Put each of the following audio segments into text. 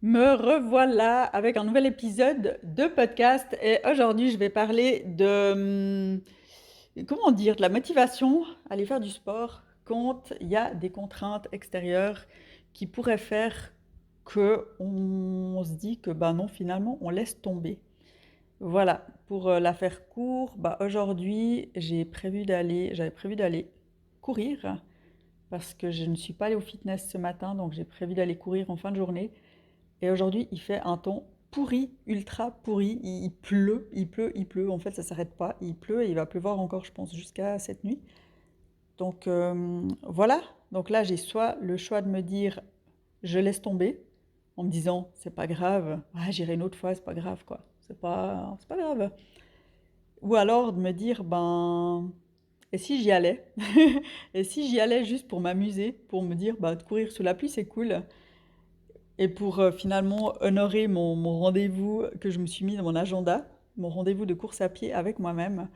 Me revoilà avec un nouvel épisode de podcast et aujourd'hui je vais parler comment dire, de la motivation à aller faire du sport quand il y a des contraintes extérieures qui pourraient faire que on se dit que bah non, finalement on laisse tomber. Voilà, pour la faire court, bah aujourd'hui j'avais prévu d'aller courir parce que je ne suis pas allée au fitness ce matin, donc j'ai prévu d'aller courir en fin de journée. Et aujourd'hui, il fait un temps pourri, ultra pourri. Il pleut, il pleut, il pleut. En fait, ça s'arrête pas. Il pleut et il va pleuvoir encore, je pense, jusqu'à cette nuit. Donc voilà. Donc là, j'ai soit le choix de me dire je laisse tomber en me disant c'est pas grave, ah, j'irai une autre fois, c'est pas grave quoi. C'est pas grave. Ou alors de me dire ben et si j'y allais? Et si j'y allais juste pour m'amuser, pour me dire bah de courir sous la pluie c'est cool. Et pour finalement honorer mon rendez-vous que je me suis mis dans mon agenda, mon rendez-vous de course à pied avec moi-même.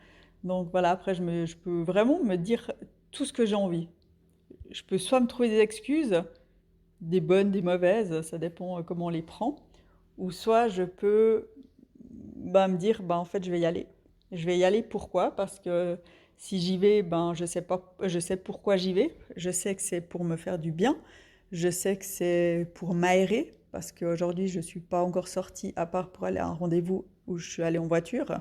Donc voilà, après je peux vraiment me dire tout ce que j'ai envie. Je peux soit me trouver des excuses, des bonnes, des mauvaises, ça dépend comment on les prend, ou soit je peux bah, me dire bah en fait je vais y aller. Je vais y aller pourquoi? Parce que si j'y vais, ben je sais pas, je sais pourquoi j'y vais. Je sais que c'est pour me faire du bien. Je sais que c'est pour m'aérer parce qu'aujourd'hui je suis pas encore sortie à part pour aller à un rendez-vous où je suis allée en voiture.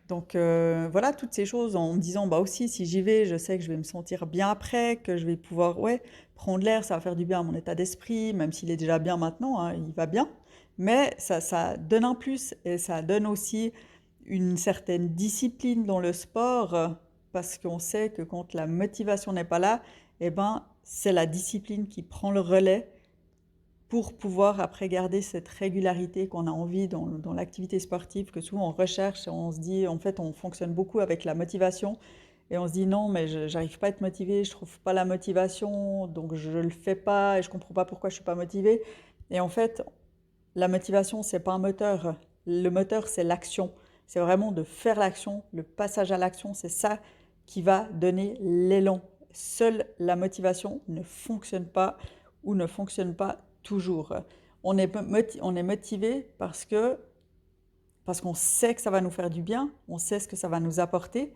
Donc voilà, toutes ces choses en me disant, bah aussi, si j'y vais, je sais que je vais me sentir bien après, que je vais pouvoir, ouais, prendre l'air, ça va faire du bien à mon état d'esprit, même s'il est déjà bien maintenant, hein, il va bien. Mais ça donne un plus et ça donne aussi une certaine discipline dans le sport, parce qu'on sait que quand la motivation n'est pas là, eh ben, c'est la discipline qui prend le relais pour pouvoir après garder cette régularité qu'on a envie dans l'activité sportive, que souvent on recherche et on se dit, en fait, on fonctionne beaucoup avec la motivation et on se dit non, mais j'arrive pas à être motivé, je trouve pas la motivation, donc je le fais pas et je comprends pas pourquoi je suis pas motivé. Et en fait, la motivation, c'est pas un moteur. Le moteur, c'est l'action. C'est vraiment de faire l'action, le passage à l'action, c'est ça qui va donner l'élan. Seule la motivation ne fonctionne pas ou ne fonctionne pas toujours. On est motivé parce qu'on sait que ça va nous faire du bien, on sait ce que ça va nous apporter,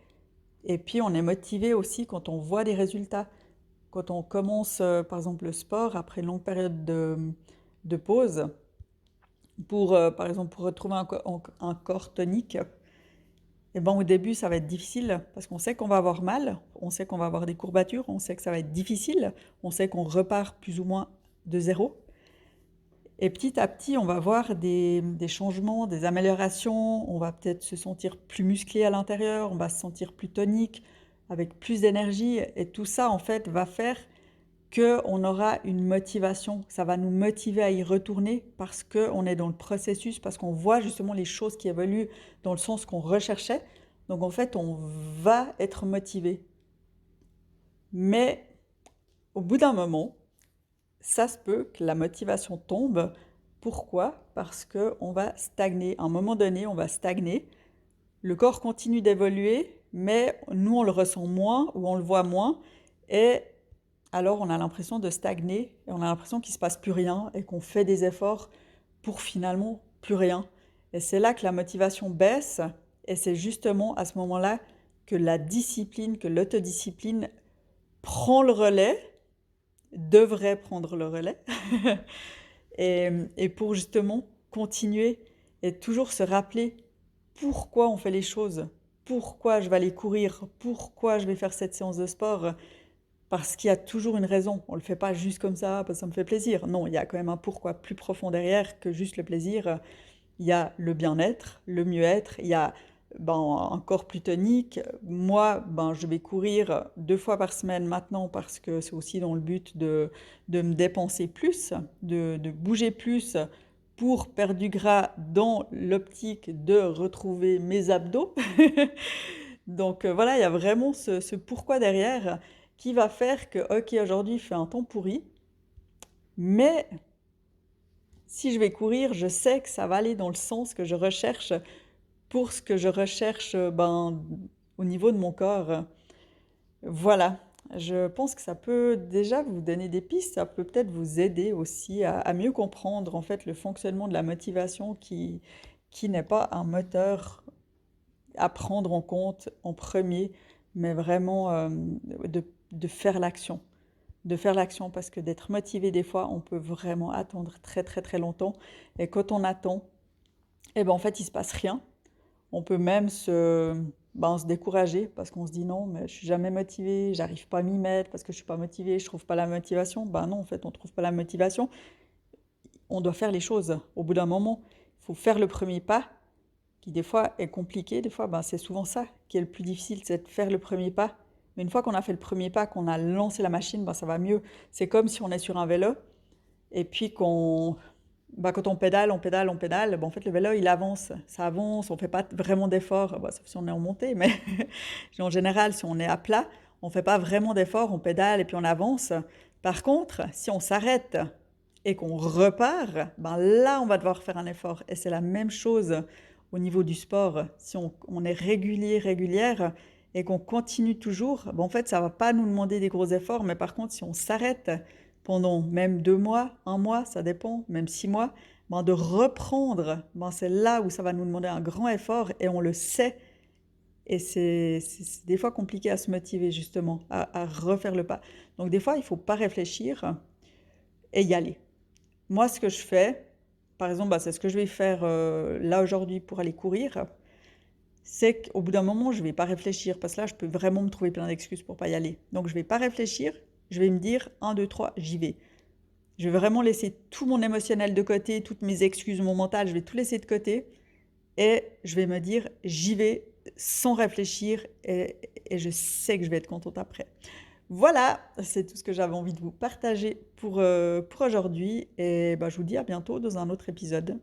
et puis on est motivé aussi quand on voit des résultats. Quand on commence, par exemple, le sport après une longue période de pause, par exemple, pour retrouver un corps tonique, et ben, au début, ça va être difficile parce qu'on sait qu'on va avoir mal, on sait qu'on va avoir des courbatures, on sait que ça va être difficile, on sait qu'on repart plus ou moins de zéro. Et petit à petit, on va voir des changements, des améliorations, on va peut-être se sentir plus musclé à l'intérieur, on va se sentir plus tonique, avec plus d'énergie, et tout ça, en fait, va faire qu'on aura une motivation. Ça va nous motiver à y retourner parce qu'on est dans le processus, parce qu'on voit justement les choses qui évoluent dans le sens qu'on recherchait. Donc en fait, on va être motivé. Mais au bout d'un moment, ça se peut que la motivation tombe. Pourquoi? Parce qu'on va stagner. À un moment donné, on va stagner. Le corps continue d'évoluer, mais nous, on le ressent moins ou on le voit moins. Et alors on a l'impression de stagner et on a l'impression qu'il ne se passe plus rien et qu'on fait des efforts pour finalement plus rien. Et c'est là que la motivation baisse et c'est justement à ce moment-là que la discipline, que l'autodiscipline prend le relais, devrait prendre le relais, et pour justement continuer et toujours se rappeler pourquoi on fait les choses, pourquoi je vais aller courir, pourquoi je vais faire cette séance de sport, parce qu'il y a toujours une raison. On ne le fait pas juste comme ça, parce que ça me fait plaisir. Non, il y a quand même un pourquoi plus profond derrière que juste le plaisir. Il y a le bien-être, le mieux-être, il y a un corps plus tonique. Moi, je vais courir 2 fois par semaine maintenant parce que c'est aussi dans le but de me dépenser plus, de bouger plus pour perdre du gras dans l'optique de retrouver mes abdos. Donc voilà, il y a vraiment ce pourquoi derrière qui va faire que, ok, aujourd'hui il fait un temps pourri, mais si je vais courir, je sais que ça va aller dans le sens que je recherche pour ce que je recherche au niveau de mon corps. Voilà. Je pense que ça peut déjà vous donner des pistes, ça peut peut-être vous aider aussi à mieux comprendre en fait le fonctionnement de la motivation qui n'est pas un moteur à prendre en compte en premier, mais vraiment de faire l'action. De faire l'action parce que d'être motivé des fois, on peut vraiment attendre très très très longtemps. Et quand on attend, eh ben en fait il se passe rien. On peut même se décourager parce qu'on se dit non, mais je suis jamais motivé, j'arrive pas à m'y mettre parce que je suis pas motivé, je trouve pas la motivation. Ben non, en fait, on trouve pas la motivation. On doit faire les choses. Au bout d'un moment, il faut faire le premier pas, qui des fois est compliqué. Des fois, c'est souvent ça qui est le plus difficile, c'est de faire le premier pas. Mais une fois qu'on a fait le premier pas, qu'on a lancé la machine, ça va mieux. C'est comme si on est sur un vélo et puis quand on pédale, on pédale, on pédale, en fait, le vélo, il avance, ça avance, on fait pas vraiment d'efforts, sauf si on est en montée, mais en général, si on est à plat, on fait pas vraiment d'efforts, on pédale et puis on avance. Par contre, si on s'arrête et qu'on repart, là, on va devoir faire un effort. Et c'est la même chose au niveau du sport. Si on est régulier, régulière, et qu'on continue toujours, en fait, ça va pas nous demander des gros efforts, mais par contre, si on s'arrête pendant même 2 mois, un mois, ça dépend, même 6 mois, de reprendre, c'est là où ça va nous demander un grand effort et on le sait. Et c'est des fois compliqué à se motiver justement, à refaire le pas. Donc des fois, il ne faut pas réfléchir et y aller. Moi, ce que je fais, par exemple, c'est ce que je vais faire là aujourd'hui pour aller courir, c'est qu'au bout d'un moment, je ne vais pas réfléchir, parce que là, je peux vraiment me trouver plein d'excuses pour ne pas y aller. Donc je ne vais pas réfléchir, je vais me dire, 1, 2, 3, j'y vais. Je vais vraiment laisser tout mon émotionnel de côté, toutes mes excuses, mon mental, je vais tout laisser de côté et je vais me dire j'y vais sans réfléchir et je sais que je vais être contente après. Voilà, c'est tout ce que j'avais envie de vous partager pour aujourd'hui et je vous dis à bientôt dans un autre épisode.